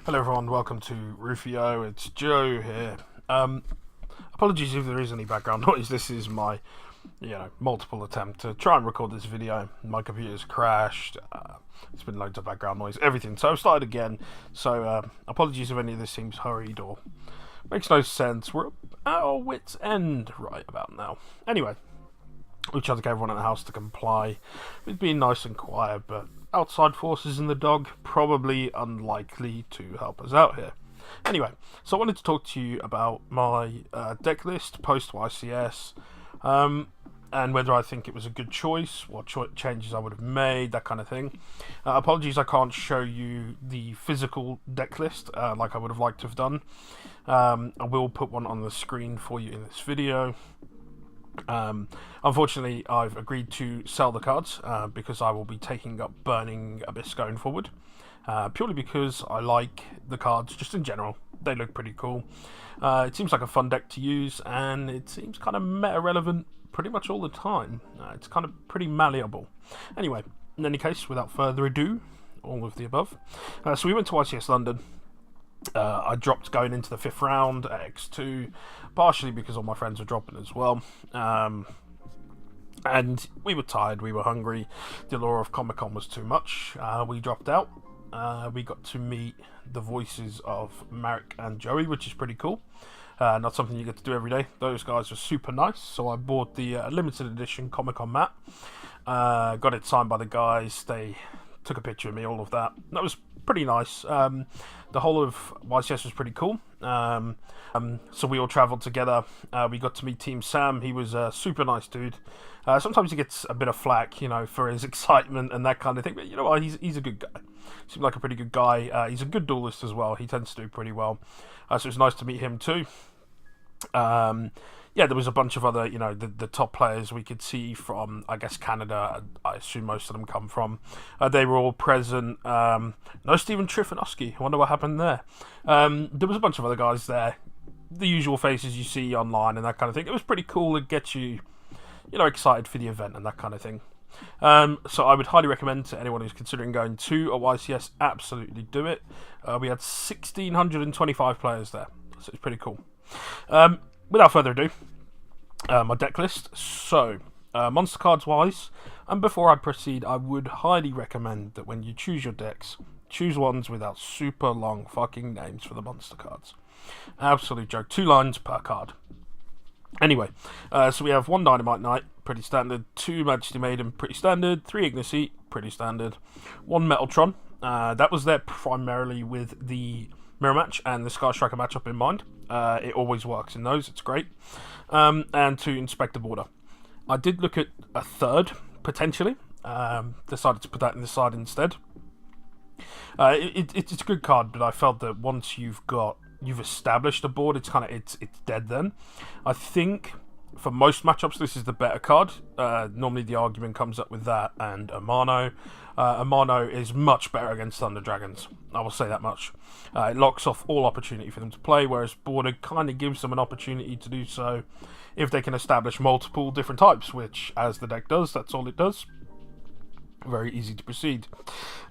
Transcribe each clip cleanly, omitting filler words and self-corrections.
Hello everyone, welcome to Rufio, it's Joe here. Apologies if there is any background noise. This is my, multiple attempt to try and record this video. My computer's crashed, there's been loads of background noise, everything. So I've started again, so apologies if any of this seems hurried or makes no sense. We're at our wit's end right about now. Anyway, we tried to get everyone in the house to comply with being nice and quiet, but outside forces and the dog probably unlikely to help us out here. Anyway, so I wanted to talk to you about my deck list post YCS, and whether I think it was a good choice, what changes I would have made, that kind of thing. Apologies I can't show you the physical deck list like I would have liked to have done. I will put one on the screen for you in this video. Unfortunately, I've agreed to sell the cards because I will be taking up Burning Abyss going forward, purely because I like the cards just in general. They look pretty cool. It seems like a fun deck to use, and it seems kind of meta relevant pretty much all the time. It's kind of pretty malleable. Anyway, in any case, without further ado, all of the above. So we went to YCS London. I dropped going into the 5th round at X2, partially because all my friends were dropping as well. And we were tired, we were hungry. The allure of Comic-Con was too much. We dropped out. We got to meet the voices of Marek and Joey, which is pretty cool. Not something you get to do every day. Those guys were super nice, so I bought the limited edition Comic-Con mat. Got it signed by the guys. They took a picture of me, all of that. That was pretty nice. The whole of YCS was pretty cool. So we all travelled together. We got to meet Team Sam. He was a super nice dude. Sometimes he gets a bit of flack, for his excitement and that kind of thing. But you know what? He's a good guy. Seemed like a pretty good guy. He's a good duelist as well. He tends to do pretty well. So it was nice to meet him too. Yeah, there was a bunch of other, the top players we could see from, I guess, Canada. I assume most of them come from. They were all present. No Steven Trifanowski. I wonder what happened there. There was a bunch of other guys there. The usual faces you see online and that kind of thing. It was pretty cool. It gets you, excited for the event and that kind of thing. So I would highly recommend to anyone who's considering going to a YCS, absolutely do it. We had 1,625 players there, so it's pretty cool. Without further ado, my deck list. So, monster cards wise, and before I proceed, I would highly recommend that when you choose your decks, choose ones without super long fucking names for the monster cards. Absolute joke. 2 lines per card. Anyway, so we have 1 Dynamite Knight, pretty standard. 2 Majesty Maiden, pretty standard. 3 Ignis, pretty standard. 1 Metaltron. That was there primarily with the Mirror Match and the Sky Striker matchup in mind. It always works in those, it's great. And 2 Inspector Border. I did look at a 3rd, potentially. Decided to put that in the side instead. It's a good card, but I felt that once you've established a board, it's dead then. I think for most matchups this is the better card. Normally the argument comes up with that and Amano. Amano is much better against Thunder Dragons, I will say that much. It locks off all opportunity for them to play, whereas Border kind of gives them an opportunity to do so if they can establish multiple different types, which, as the deck does, that's all it does. Very easy to proceed.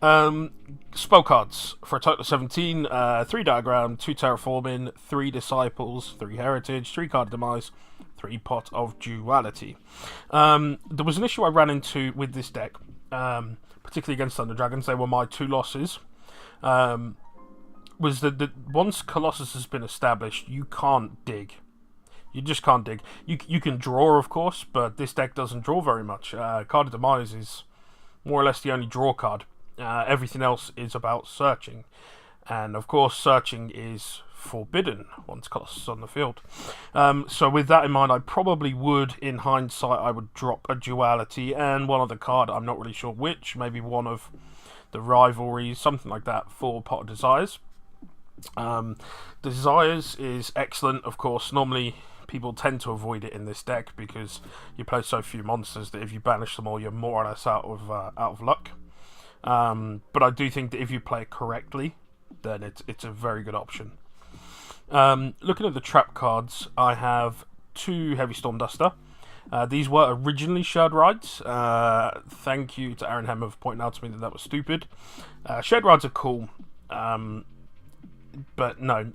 Spell cards for a total of 17. 3 Diagram, 2 Terraforming, 3 Disciples, 3 Heritage, 3 Card Demise, 3 Pot of Duality. There was an issue I ran into with this deck, particularly against Thunder Dragons. They were my 2 losses. Was that once Colossus has been established, you can't dig. You just can't dig. You can draw, of course, but this deck doesn't draw very much. Card of Demise is more or less the only draw card. Everything else is about searching. And of course, searching is forbidden once Colossus is on the field. So with that in mind, I probably would, in hindsight, I would drop a Duality and one other card. I'm not really sure which. Maybe one of the Rivalries, something like that, for Pot of Desires. Desires is excellent, of course. Normally people tend to avoid it in this deck because you play so few monsters that if you banish them all, you're more or less out of luck. But I do think that if you play it correctly, then it's a very good option. Looking at the trap cards, I have 2 Heavy Storm Duster. These were originally shared rides. Thank you to Aaron Hemmer for pointing out to me that was stupid. Shared rides are cool. but no,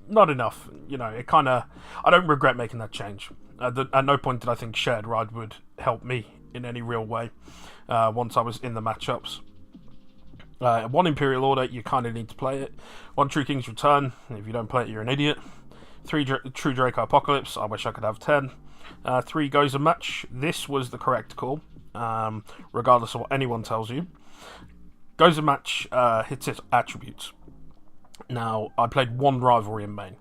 not enough. It kind of. I don't regret making that change. At no point did I think shared ride would help me in any real way. Once I was in the matchups. One Imperial Order, you kind of need to play it. One True King's Return, if you don't play it, you're an idiot. 3 True Draco Apocalypse, I wish I could have 10. 3 Gozer Match, this was the correct call, regardless of what anyone tells you. Gozer Match hits its attributes. Now, I played 1 rivalry in main.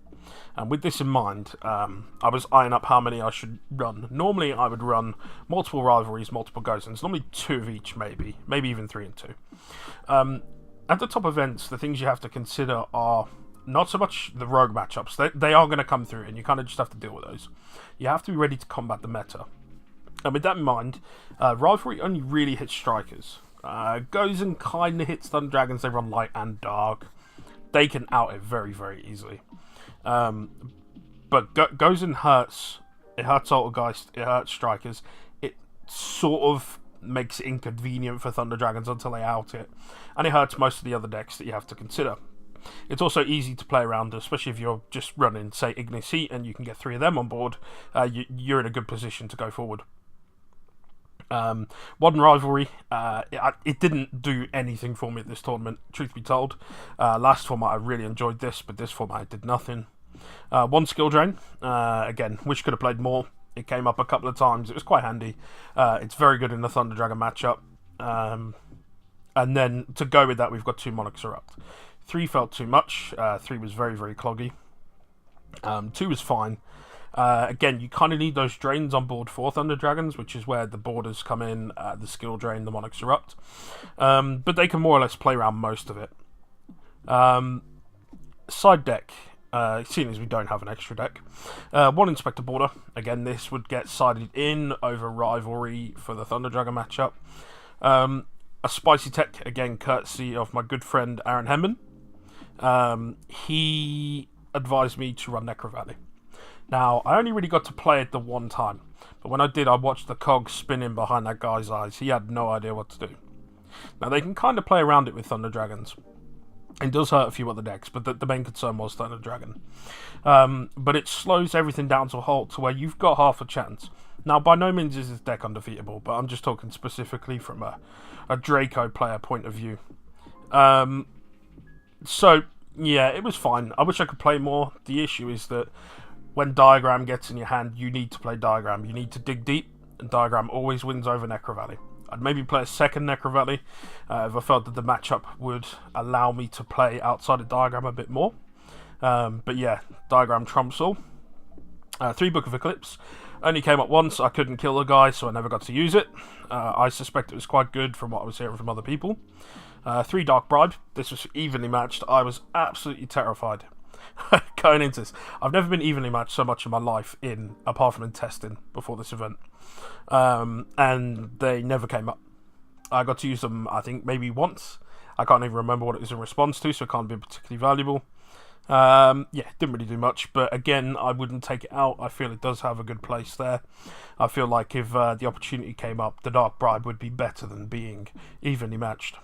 And with this in mind, I was eyeing up how many I should run. Normally, I would run multiple rivalries, multiple Gozers. Normally 2 of each, maybe even 3 and 2. At the top events, the things you have to consider are not so much the rogue matchups. They are going to come through, and you kind of just have to deal with those. You have to be ready to combat the meta. And with that in mind, rivalry only really hits strikers. Gozen kind of hits Thunder Dragons. They run light and dark. They can out it very, very easily. But Gozen hurts. It hurts Altergeist. It hurts strikers. It sort of makes it inconvenient for Thunder Dragons until they out it. And it hurts most of the other decks that you have to consider. It's also easy to play around, especially if you're just running, say, Ignis Heat, and you can get 3 of them on board. You're in a good position to go forward. Modern Rivalry, it didn't do anything for me at this tournament, truth be told. Last format I really enjoyed this, but this format it did nothing. 1 Skill Drain, again, wish could have played more. It came up a couple of times, it was quite handy. It's very good in the Thunder Dragon matchup. And then to go with that, we've got 2 Monarchs Erupt. 3 felt too much, 3 was very, very cloggy. 2 was fine. Again, you kind of need those drains on board for Thunder Dragons, which is where the borders come in, the skill drain, the Monarchs Erupt. But they can more or less play around most of it. Side deck, seeing as we don't have an extra deck. 1 Inspector Border. Again, this would get sided in over Rivalry for the Thunder Dragon matchup. A Spicy Tech, again, courtesy of my good friend Aaron Hemman. He advised me to run Necro Valley. Now, I only really got to play it the 1 time, but when I did, I watched the cogs spinning behind that guy's eyes. He had no idea what to do. Now, they can kind of play around it with Thunder Dragons. It does hurt a few other decks, but the main concern was Thunder Dragon. But it slows everything down to a halt to where you've got half a chance. Now, by no means is this deck undefeatable, but I'm just talking specifically from a Draco player point of view. So, yeah, it was fine. I wish I could play more. The issue is that when Diagram gets in your hand, you need to play Diagram. You need to dig deep, and Diagram always wins over Necro Valley. I'd maybe play a second Necro Valley if I felt that the matchup would allow me to play outside of Diagram a bit more. But yeah, Diagram trumps all. 3 Book of Eclipse. Only came up once. I couldn't kill the guy, so I never got to use it. I suspect it was quite good from what I was hearing from other people. 3 Dark Bribe. This was evenly matched. I was absolutely terrified going into this. I've never been evenly matched so much in my life, apart from in testing before this event. And they never came up. I got to use them, I think, maybe once. I can't even remember what it was in response to, so it can't be particularly valuable. Yeah, didn't really do much, but again, I wouldn't take it out. I feel it does have a good place there. I feel like if the opportunity came up, the Dark Bribe would be better than being evenly matched.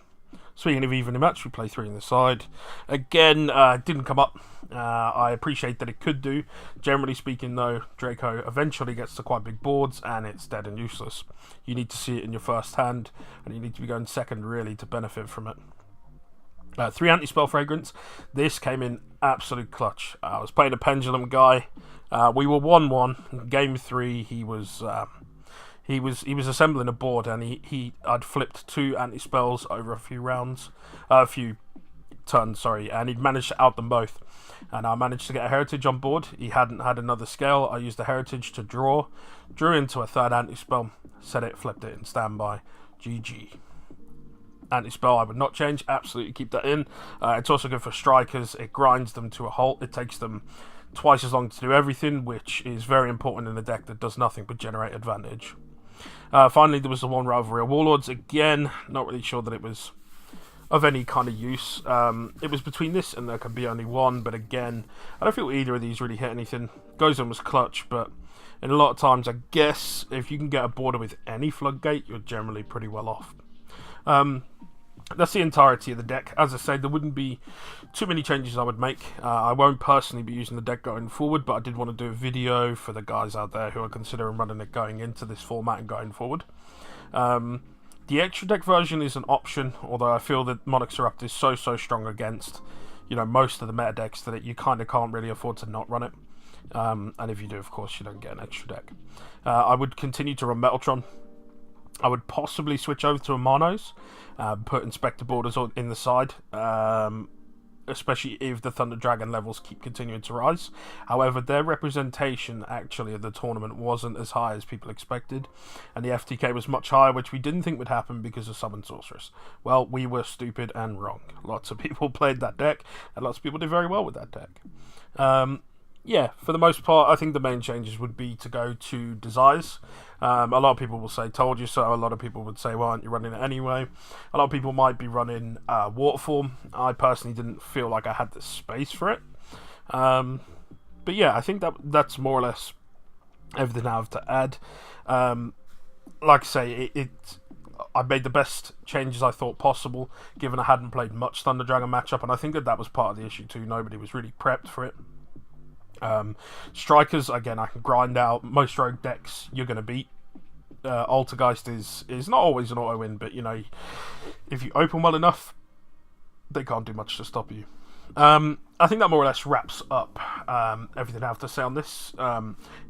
Speaking of evenly matched, we play 3 in the side. Again, didn't come up. I appreciate that it could do. Generally speaking, though, Draco eventually gets to quite big boards, and it's dead and useless. You need to see it in your first hand, and you need to be going second, really, to benefit from it. 3 Anti-Spell Fragrance. This came in absolute clutch. I was playing a Pendulum guy. We were 1-1. Game 3, he was assembling a board, and I'd flipped 2 anti-spells over a few turns, and he'd managed to out them both. And I managed to get a heritage on board. He hadn't had another scale. I used the heritage to drew into a 3rd anti-spell, set it, flipped it in standby. GG. Anti-spell I would not change, absolutely keep that in. It's also good for strikers. It grinds them to a halt. It takes them twice as long to do everything, which is very important in a deck that does nothing but generate advantage. Finally, there was the 1 Rivalry of Warlords. Again, not really sure that it was of any kind of use. It was between this and there could be only 1, but again, I don't feel either of these really hit anything. Gozen was clutch, but in a lot of times, I guess, if you can get a border with any Floodgate, you're generally pretty well off. That's the entirety of the deck. As I said, there wouldn't be too many changes I would make. I won't personally be using the deck going forward, but I did want to do a video for the guys out there who are considering running it going into this format and going forward. The extra deck version is an option, although I feel that Monarchs Erupt is so strong against, you know, most of the meta decks that you kind of can't really afford to not run it. And if you do, of course, you don't get an extra deck. I would continue to run Metaltron. I would possibly switch over to a Monos, put Inspector Borders in the side, especially if the Thunder Dragon levels keep continuing to rise. However, their representation actually of the tournament wasn't as high as people expected, and the FTK was much higher, which we didn't think would happen because of Summon Sorceress. Well, we were stupid and wrong. Lots of people played that deck, and lots of people did very well with that deck. Yeah, for the most part, I think the main changes would be to go to Desires. A lot of people will say, told you so. A lot of people would say, why aren't you running it anyway? A lot of people might be running Waterfall. I personally didn't feel like I had the space for it. But yeah, I think that's more or less everything I have to add. Like I say, I made the best changes I thought possible, given I hadn't played much Thunder Dragon matchup, and I think that was part of the issue too. Nobody was really prepped for it. Strikers, again, I can grind out. Most rogue decks you're going to beat. Altergeist is not always an auto win, but you know, if you open well enough, they can't do much to stop you. I think that more or less wraps up everything I have to say on this.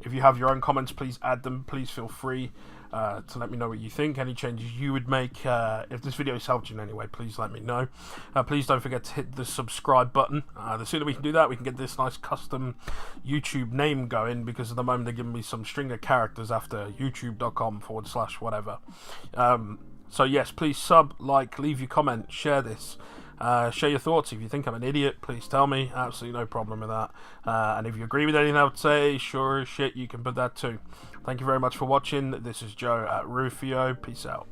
If you have your own comments, please add them. Please feel free to let me know what you think, any changes you would make. If this video has helped you in any way, please let me know. Please don't forget to hit the subscribe button. The sooner we can do that, we can get this nice custom YouTube name going, because at the moment they're giving me some string of characters after youtube.com/whatever. So yes, please sub, like, leave your comment, share this. Share your thoughts. If you think I'm an idiot, please tell me. Absolutely no problem with that. And if you agree with anything I would say, sure as shit, you can put that too. Thank you very much for watching. This is Joe at Rufio. Peace out.